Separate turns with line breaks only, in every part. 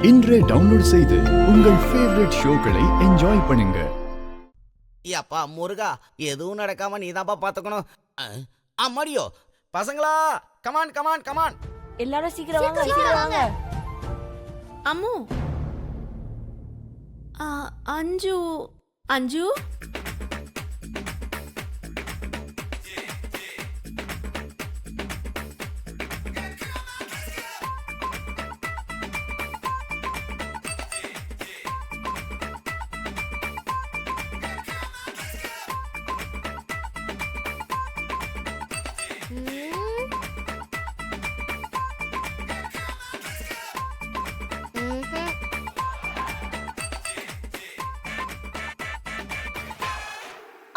இன்றே டவுன்லோட் செய்து உங்கள் ஃபேவரட் ஷோக்களை என்ஜாய் பண்ணுங்க.
அப்பா முருகா, எதுவும் நடக்காம நீதான்ப்பா பாத்துக்கணும். அம்மாடியோ பசங்களா, கமான் கமான் கமான்,
எல்லாரும் சீக்கிரம் வாங்க, சீக்கிரம் வாங்க.
அம்மு, அஞ்சு அஞ்சு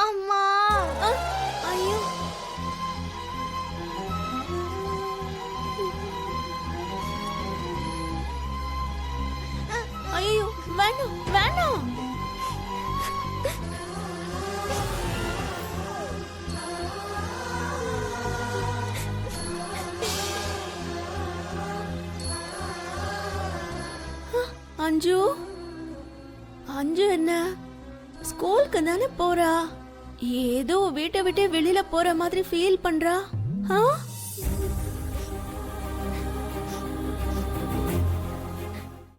அம்மா,
ஐயோ, ஐயோ, வேண்டாம் வேண்டாம். அஞ்சு அஞ்சு என்ன ஸ்கூலுக்கு தானே போறா? ஏதோ வீட்டை விட்டு வெளியில போற மாதிரி ஃபீல் பண்றா.